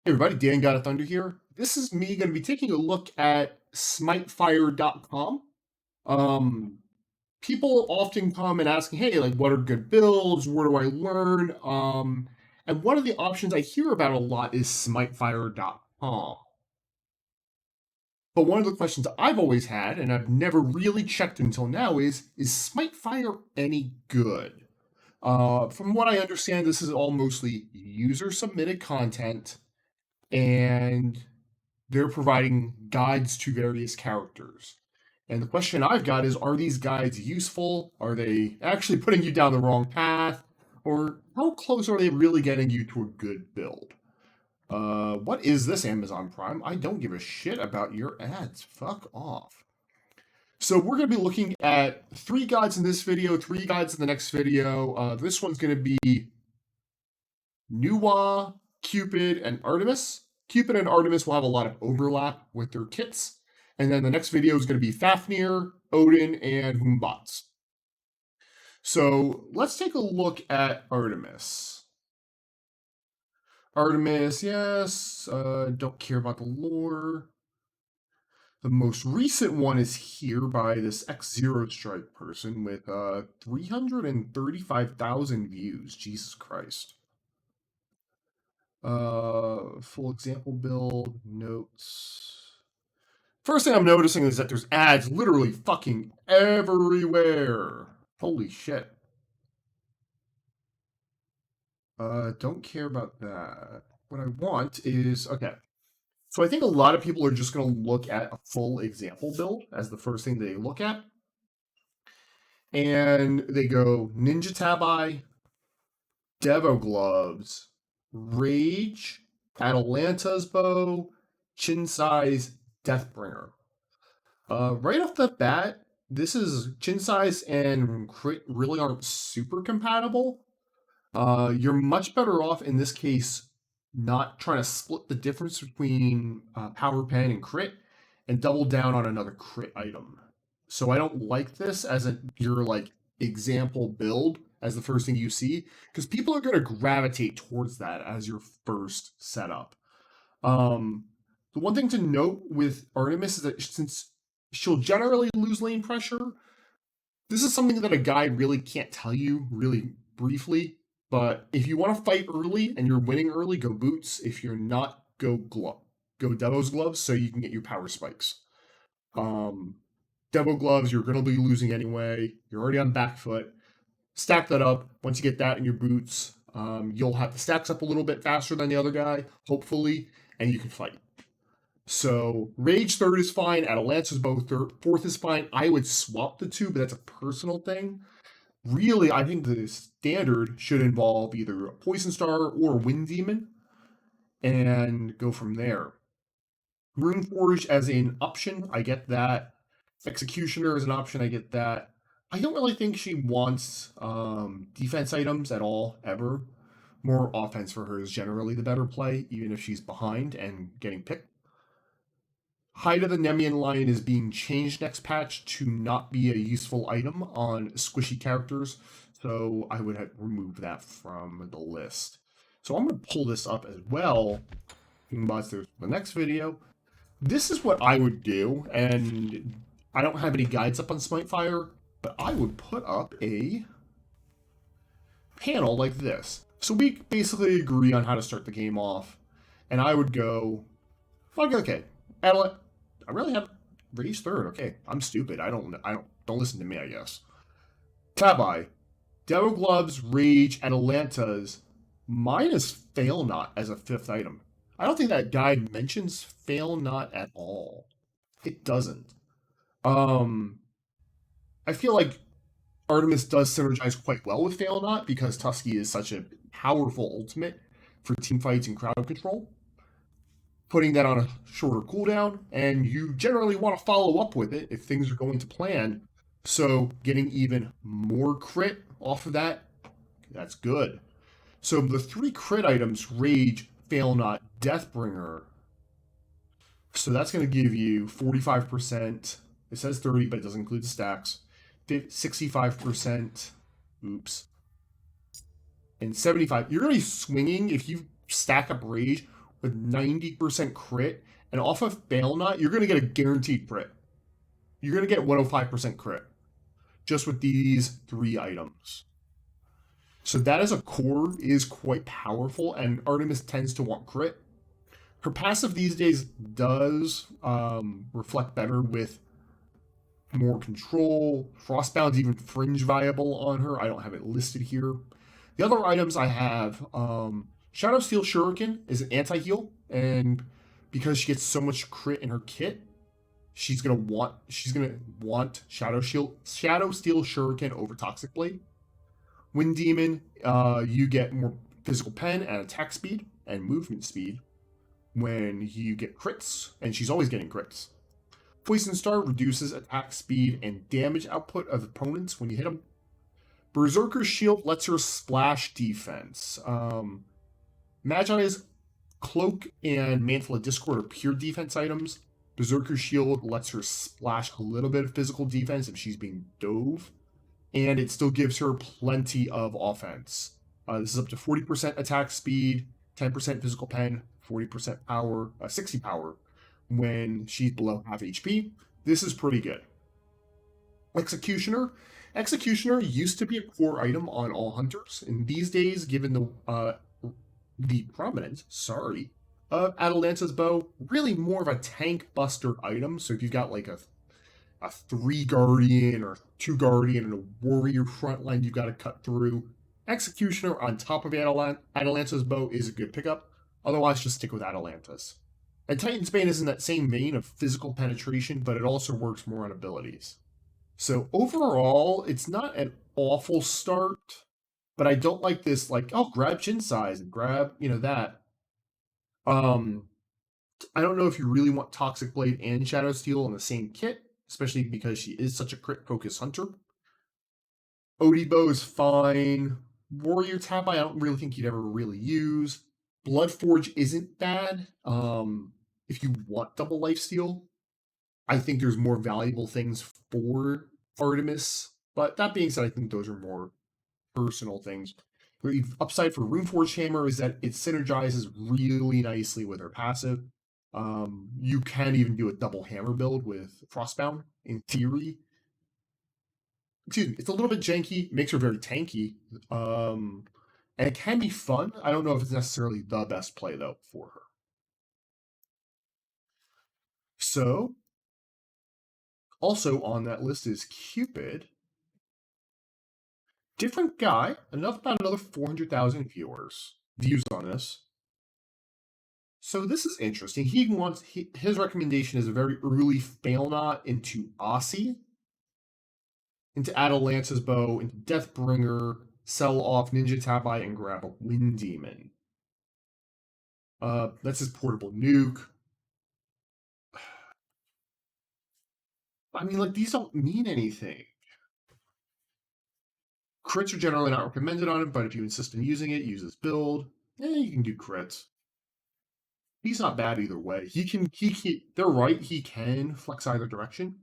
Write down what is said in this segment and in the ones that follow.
Hey everybody, Dan Got a Thunder here. This is me going to be taking a look at SmiteFire.com. Um, People often come and asking, hey, like, what are good builds? Where do I learn? And one of the options I hear about a lot is SmiteFire.com. But one of the questions I've always had, and I've never really checked until now, is SmiteFire any good? From what I understand, this is all mostly user submitted content, and they're providing guides to various characters. And the question I've got is, are these guides useful? Are they actually putting you down the wrong path? Or how close are they really getting you to a good build? What is this, Amazon Prime? I don't give a shit about your ads. Fuck off. So we're going to be looking at 3 guides in this video, 3 guides in the next video. This one's going to be Nuwa, Cupid, and Artemis. Cupid and Artemis will have a lot of overlap with their kits. And then the next video is going to be Fafnir, Odin, and Humbats. So let's take a look at Artemis. Artemis, yes, don't care about the lore. The most recent one is here by this X0 Strike person with 335,000 views. Jesus Christ. Full example build, notes. First thing I'm noticing is that there's ads literally fucking everywhere. Holy shit. Don't care about that. What I want is, okay. So I think a lot of people are just going to look at a full example build as the first thing they look at. And they go Ninja Tabi, Devo Gloves, Rage, Atalanta's Bow, Chin Size, Deathbringer. Right off the bat, this is Chin Size and Crit really aren't super compatible. You're much better off in this case not trying to split the difference between Power Pen and Crit and double down on another Crit item. So I don't like this as your like example build as the first thing you see, because people are going to gravitate towards that as your first setup. The one thing to note with Artemis is that since she'll generally lose lane pressure, this is something that a guide really can't tell you really briefly. But if you want to fight early and you're winning early, go boots. If you're not, go Devo's gloves so you can get your power spikes. Devo gloves, you're going to be losing anyway. You're already on back foot. Stack that up. Once you get that in your boots, you'll have the stacks up a little bit faster than the other guy, hopefully, and you can fight. So Rage third is fine. Atalanta's bow fourth is fine. I would swap the two, but that's a personal thing. Really, I think the standard should involve either a Poison Star or a Wind Demon, and go from there. Runeforge as an option, I get that. Executioner as an option, I get that. I don't really think she wants defense items at all, ever. More offense for her is generally the better play, even if she's behind and getting picked. Hide of the Nemean Lion is being changed next patch to not be a useful item on squishy characters, so I would have removed that from the list. So I'm going to pull this up as well. There's the next video. This is what I would do, and I don't have any guides up on SmiteFire, but I would put up a panel like this. So we basically agree on how to start the game off, and I would go, okay, Adelaide, I really have Rage third. Okay, I'm stupid. Don't listen to me, I guess. Tabi, Devo Gloves, Rage, Atalanta's. Mine is Fail Not as a 5th item. I don't think that guide mentions Fail Not at all. It doesn't. I feel like Artemis does synergize quite well with Fail Not because Tusky is such a powerful ultimate for team fights and crowd control. Putting that on a shorter cooldown, and you generally want to follow up with it if things are going to plan. So getting even more crit off of that, that's good. So the 3 crit items, Rage, Fail Not, Deathbringer. So that's going to give you 45%. It says 30, but it doesn't include the stacks. 65%. Oops. And 75. You're going to be swinging if you stack up Rage with 90% crit, and off of Fail Not, you're going to get a guaranteed crit. You're going to get 105% crit just with these 3 items. So that as a core is quite powerful, and Artemis tends to want crit. Her passive these days does reflect better with more control. Frostbound's even fringe viable on her. I don't have it listed here. The other items I have, Shadow Steel Shuriken is an anti-heal, and because she gets so much crit in her kit, she's gonna want Shadow Steel Shuriken over Toxic Blade. Wind Demon, you get more physical pen and attack speed and movement speed when you get crits, and she's always getting crits. Poison Star reduces attack speed and damage output of opponents when you hit them. Berserker's Shield lets her splash defense. Magi's Cloak and Mantle of Discord are pure defense items. Berserker's Shield lets her splash a little bit of physical defense if she's being dove, and it still gives her plenty of offense. This is up to 40% attack speed, 10% physical pen, 40% power, 60 power when she's below half HP. This is pretty good. Executioner. Executioner used to be a core item on all hunters, and these days, given the prominence, of Atalanta's bow, really more of a tank buster item. So if you've got like a 3 guardian or 2 guardian and a warrior frontline you've got to cut through, Executioner on top of Atalanta's bow is a good pickup. Otherwise, just stick with Atalanta's. And Titan's Bane is in that same vein of physical penetration, but it also works more on abilities. So overall, it's not an awful start, but I don't like this, like, oh, grab chin size and grab, that. I don't know if you really want Toxic Blade and Shadow Steel in the same kit, especially because she is such a crit-focused hunter. Odibo is fine. Warrior Tab, I don't really think you'd ever really use. Bloodforge isn't bad. If you want double lifesteal, I think there's more valuable things for Artemis. But that being said, I think those are more personal things. The upside for Runeforge Hammer is that it synergizes really nicely with her passive. You can even do a double hammer build with Frostbound, in theory. Excuse me, it's a little bit janky, makes her very tanky. And it can be fun. I don't know if it's necessarily the best play, though, for her. So, also on that list is Cupid. Different guy, about another 400,000 views on this. So this is interesting. His recommendation is a very early Fail Not into Aussie, into Atalanta's bow, into Deathbringer, sell off Ninja Tabai, and grab a Wind Demon. That's his portable nuke. I mean, like, these don't mean anything. Crits are generally not recommended on him, but if you insist on using it, use this build. You can do crits. He's not bad either way. They're right, he can flex either direction.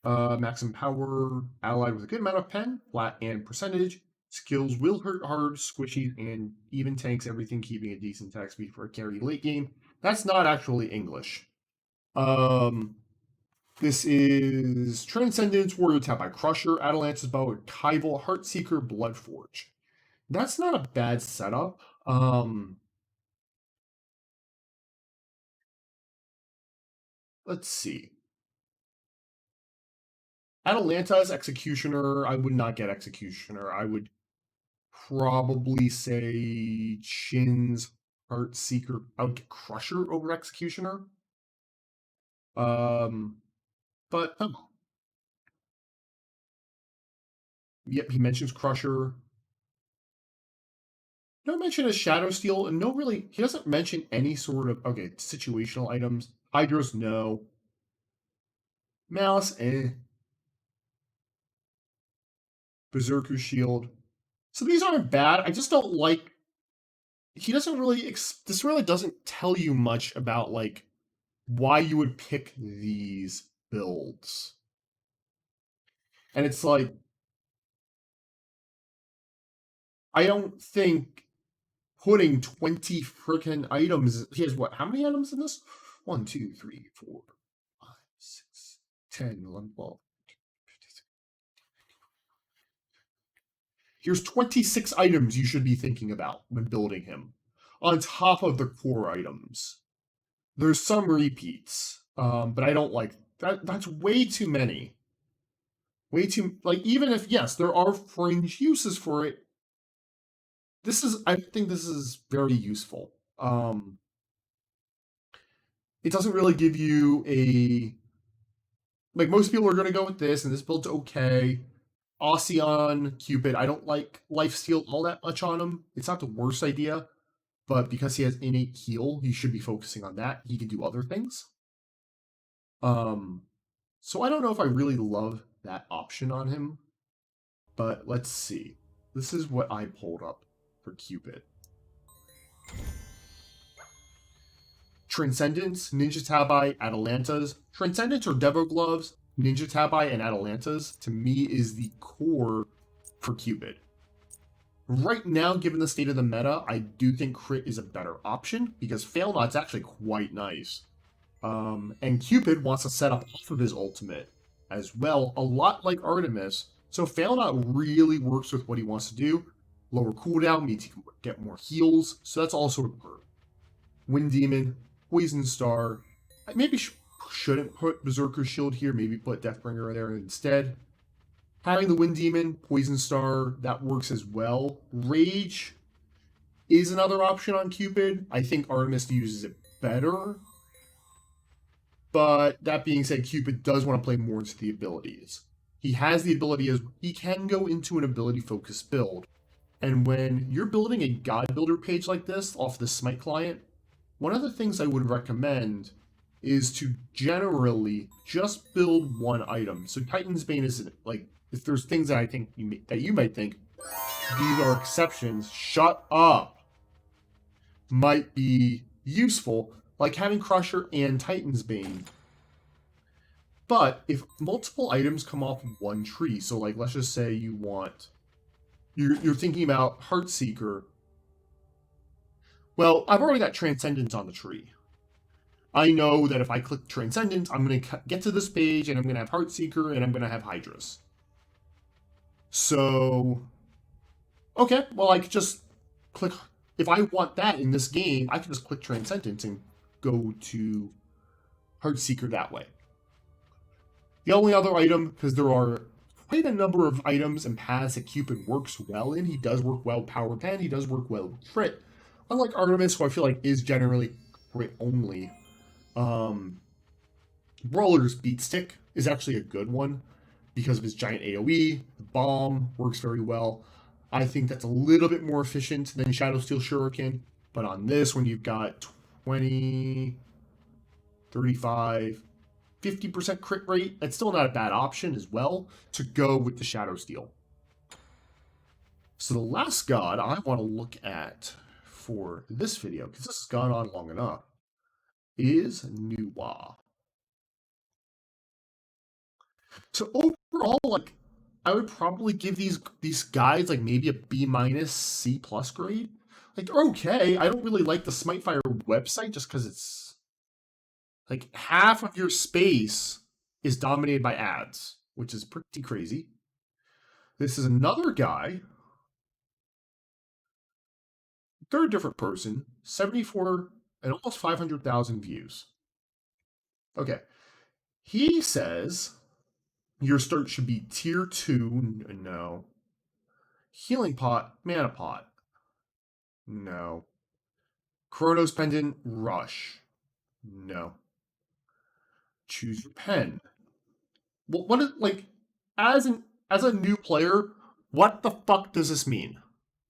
Maximum power, allied with a good amount of pen, flat and percentage. Skills will hurt hard, squishy, and even tanks everything, keeping a decent attack speed for a carry late game. That's not actually English. This is Transcendence, Warrior Tap by Crusher, Atalanta's Bow, Kaival, Heartseeker, Bloodforge. That's not a bad setup. Let's see. Atalanta's Executioner, I would not get Executioner. I would probably say Shin's Heartseeker. I would get Crusher over Executioner. But yep, he mentions Crusher. No mention of Shadow Steel, and he doesn't mention any sort of, situational items. Hydros, no. Malice, eh. Berserker Shield. So these aren't bad. I just don't like. He doesn't really. This really doesn't tell you much about, like, why you would pick these builds. And it's like, I don't think putting 20 freaking items. He has what? How many items in this? 1, 2, 3, 4, 5, 6, 10, 11, 12. Here's 26 items you should be thinking about when building him, on top of the core items. There's some repeats, but I don't like that. That's way too many. Way too, like, even if, yes, there are fringe uses for it, I think this is very useful. It doesn't really give you like, most people are going to go with this, and this build's okay. Ocean, Cupid, I don't like lifesteal all that much on him. It's not the worst idea, but because he has innate heal, you should be focusing on that. He can do other things. So I don't know if I really love that option on him, but let's see. This is what I pulled up for Cupid. Transcendence, Ninja Tabi, Atalantas. Transcendence or Devo Gloves, Ninja Tabi, and Atalantas, to me, is the core for Cupid. Right now, given the state of the meta, I do think Crit is a better option, because Fail Not's actually quite nice. And Cupid wants to set up off of his ultimate as well, a lot like Artemis. So Fail Not really works with what he wants to do. Lower cooldown means he can get more heals, so that's also a perk. Wind Demon, Poison Star. I maybe shouldn't put Berserker Shield here, maybe put Deathbringer there instead. Having the Wind Demon, Poison Star, that works as well. Rage is another option on Cupid. I think Artemis uses it better. But that being said, Cupid does want to play more into the abilities. He has the ability as he can go into an ability-focused build. And when you're building a God Builder page like this off the Smite client, one of the things I would recommend is to generally just build one item. So Titan's Bane isn't, like, if there's things that I think that you might think these are exceptions, shut up, might be useful, like having Crusher and Titan's Bane. But if multiple items come off one tree, so like let's just say you're thinking about Heartseeker. Well, I've already got Transcendence on the tree. I know that if I click Transcendence, I'm going to get to this page and I'm going to have Heartseeker and I'm going to have Hydras. So, okay, well, I could just click. If I want that in this game, I can just click Transcendence and go to Heartseeker that way. The only other item, because there are quite a number of items and paths that Cupid works well in. He does work well with Power Pen. He does work well with Crit. Unlike Artemis, who I feel like is generally Crit only. Brawler's Beat Stick is actually a good one because of his giant AoE. The bomb works very well. I think that's a little bit more efficient than Shadow Steel Shuriken. But on this, when you've got 20, 35, 50% crit rate, that's still not a bad option as well to go with the Shadow Steel. So the last god I want to look at for this video, because this has gone on long enough, is Nuwa. So overall, like, I would probably give these guys like maybe a B minus C plus grade. Like, they're okay. I don't really like the SmiteFire website just because it's like half of your space is dominated by ads, which is pretty crazy. This is another guy. They're a different person. 74 and almost 500,000 views. Okay. He says your start should be tier 2. No. Healing pot, mana pot. No. Chronos pendant, rush. No. Choose your pen. Well, what is, like, as a new player, what the fuck does this mean?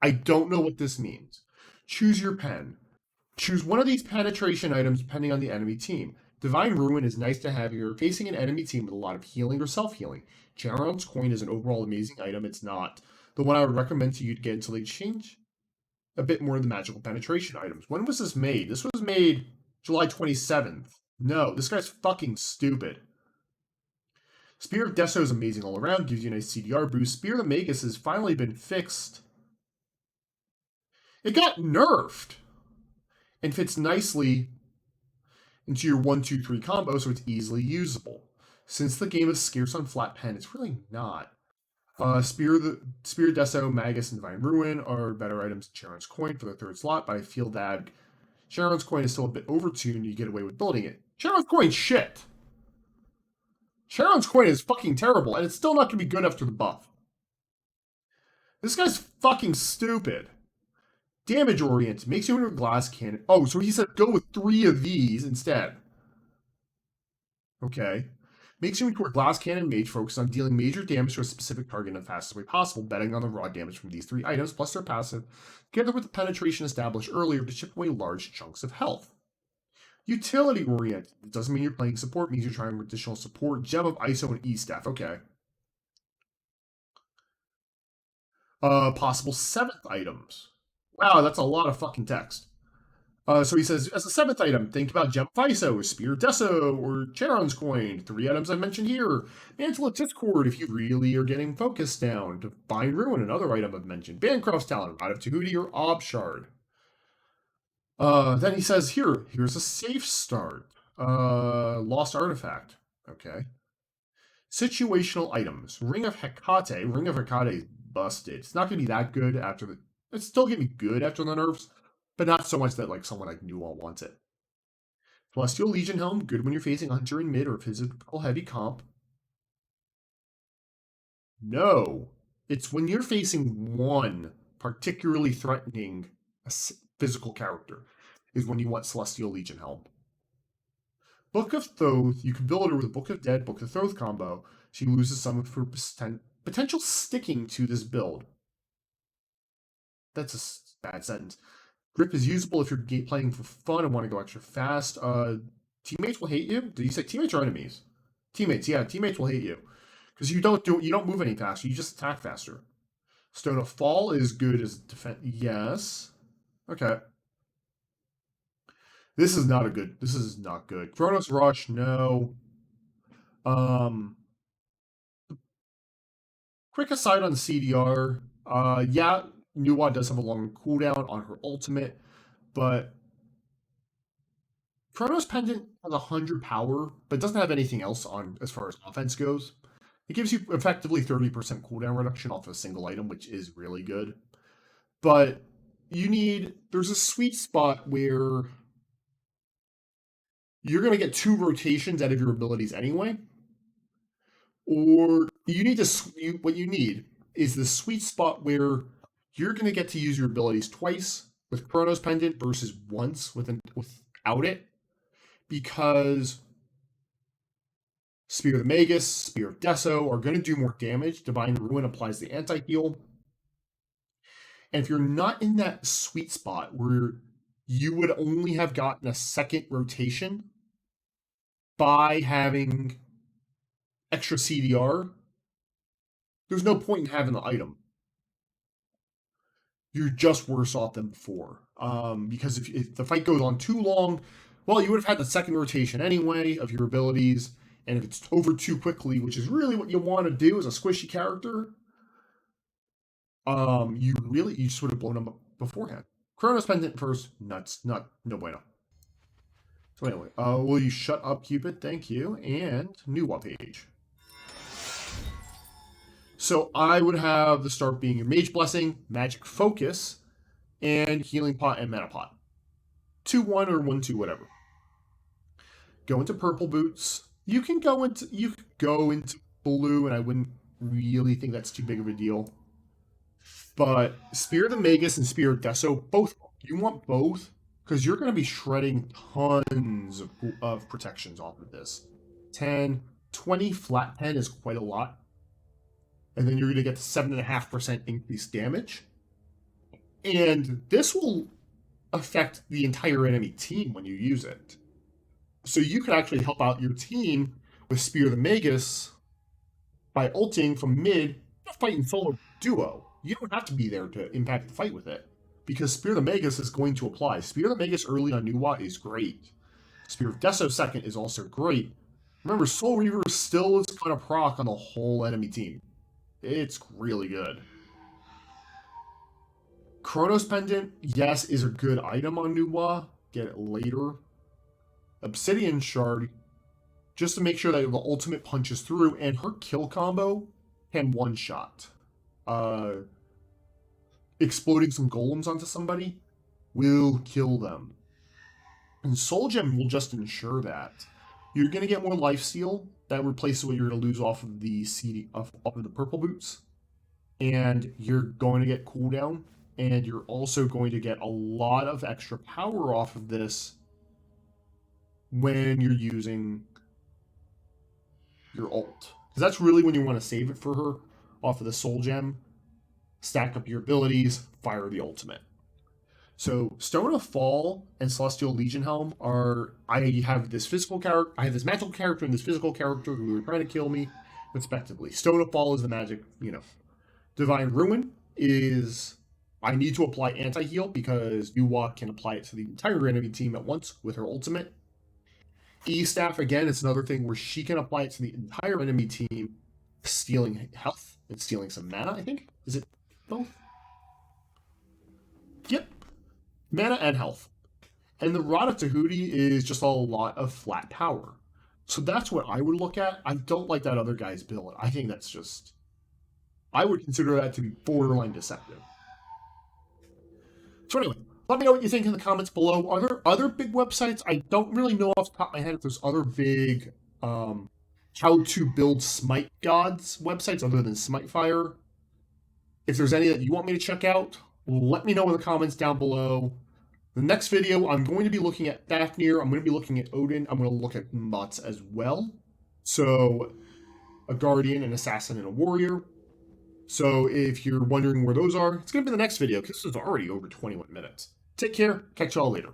I don't know what this means. Choose your pen. Choose one of these penetration items depending on the enemy team. Divine Ruin is nice to have if you're facing an enemy team with a lot of healing or self-healing. General's Coin is an overall amazing item. It's not the one I would recommend to you to get until they change a bit more of the magical penetration items. When was this made? This was made July 27th. No, this guy's fucking stupid. Spear of Deso is amazing all around, gives you a nice CDR boost. Spear of the Magus has finally been fixed. It got nerfed and fits nicely into your 1-2-3 combo, so it's easily usable. Since the game is scarce on flat pen, it's really not. Spear, Deso, Magus, and Divine Ruin are better items than Sharon's Coin for the third slot, but I feel that Sharon's Coin is still a bit overtuned. You get away with building it. Sharon's Coin shit. Sharon's Coin is fucking terrible, and it's still not going to be good after the buff. This guy's fucking stupid. Damage oriented. Makes you into a glass cannon. Oh, so he said go with 3 of these instead. Okay. Makes you into a glass cannon mage focused on dealing major damage to a specific target in the fastest way possible, betting on the raw damage from these 3 items plus their passive, together with the penetration established earlier to chip away large chunks of health. Utility oriented. It doesn't mean you're playing support, it means you're trying additional support. Gem of ISO and E-Staff. Okay. Possible 7th items. Wow, that's a lot of fucking text. So he says, as a 7th item, think about Gem of ISO, Spear Deso, or Charon's Coin. 3 items I mentioned here. Mantle of Discord if you really are getting focused down. Divine Ruin, another item I've mentioned. Bancroft's Talent, Rod of Tahuti, or Obshard. Then he says, here's a safe start. Lost Artifact. Okay. Situational items. Ring of Hecate. Ring of Hecate is busted. It's not going to be that good after the... It's still going to be good after the nerfs, but not so much that like someone like Newall wants it. Celestial Legion Helm. Good when you're facing a Hunter in mid or physical heavy comp. No. It's when you're facing one particularly threatening physical character is when you want Celestial Legion Helm. Book of Thoth, you can build her with a Book of Dead, Book of Thoth combo. She loses some of her potential sticking to this build. That's a bad sentence. Grip is usable if you're playing for fun and want to go extra fast. Teammates will hate you. Did you say teammates or enemies? Teammates, yeah, teammates will hate you because you don't move any faster. You just attack faster. Stone of Fall is good as defense. Yes. Okay. This is not good. This is not good. Chronos Rush, no. Quick aside on CDR. Yeah, Nuwa does have a long cooldown on her ultimate, but Chronos Pendant has 100 power, but doesn't have anything else on as far as offense goes. It gives you effectively 30% cooldown reduction off a single item, which is really good. But there's a sweet spot where you're going to get 2 rotations out of your abilities anyway. Or what you need is the sweet spot where you're going to get to use your abilities twice with Chronos Pendant versus once without it. Because Spear of the Magus, Spear of Deso are going to do more damage. Divine Ruin applies the anti-heal. And if you're not in that sweet spot where you would only have gotten a second rotation by having extra CDR, there's no point in having the item. You're just worse off than before. Because if the fight goes on too long, well, you would have had the second rotation anyway of your abilities. And if it's over too quickly, which is really what you want to do as a squishy character, you just would have blown them up beforehand. Chronos Pendant first, nuts, no bueno. So anyway, will you shut up, Cupid? Thank you. And new page. So I would have the start being your Mage Blessing, Magic Focus, and Healing Pot and Mana Pot. 2-1 or 1-2, whatever. Go into Purple Boots. You can go into blue, and I wouldn't really think that's too big of a deal. But Spear of the Magus and Spear of Deso, both, you want both, because you're going to be shredding tons of protections off of this. 10, 20 flat pen is quite a lot. And then you're going to get the 7.5% increased damage. And this will affect the entire enemy team when you use it. So you can actually help out your team with Spear of the Magus by ulting from mid, fighting solo duo. You don't have to be there to impact the fight with it, because Spear of the Magus is going to apply. Spear of the Magus early on Nuwa is great. Spear of Deso second is also great. Remember, Soul Reaver still is going to proc on the whole enemy team. It's really good. Chronos Pendant, yes, is a good item on Nuwa. Get it later. Obsidian Shard, just to make sure that the ultimate punches through, and her kill combo can one-shot. Exploding some golems onto somebody will kill them. And Soul Gem will just ensure that. You're going to get more lifesteal. That replaces what you're going to lose off of the off of the purple boots. And you're going to get cooldown. And you're also going to get a lot of extra power off of this when you're using your ult. Because that's really when you want to save it for her off of the Soul Gem. Stack up your abilities, fire the ultimate. So Stone of Fall and Celestial Legion Helm are, I have this physical character, I have this magical character and this physical character who are trying to kill me, respectively. Stone of Fall is the magic, Divine Ruin is, I need to apply anti-heal because Nuwa can apply it to the entire enemy team at once with her ultimate. E-Staff, again, it's another thing where she can apply it to the entire enemy team, stealing health and stealing some mana, I think. Is it both? Yep. Mana and health. And the Rod of Tahuti is just a lot of flat power. So that's what I would look at. I don't like that other guy's build. I think that's just... I would consider that to be borderline deceptive. So anyway, let me know what you think in the comments below. Are there other big websites? I don't really know off the top of my head if there's other big how to build Smite gods websites other than SmiteFire. If there's any that you want me to check out, let me know in the comments down below. The next video, I'm going to be looking at Fafnir. I'm going to be looking at Odin. I'm going to look at Mutts as well. So, a Guardian, an Assassin, and a Warrior. So, if you're wondering where those are, it's going to be the next video, because this is already over 21 minutes. Take care. Catch y'all later.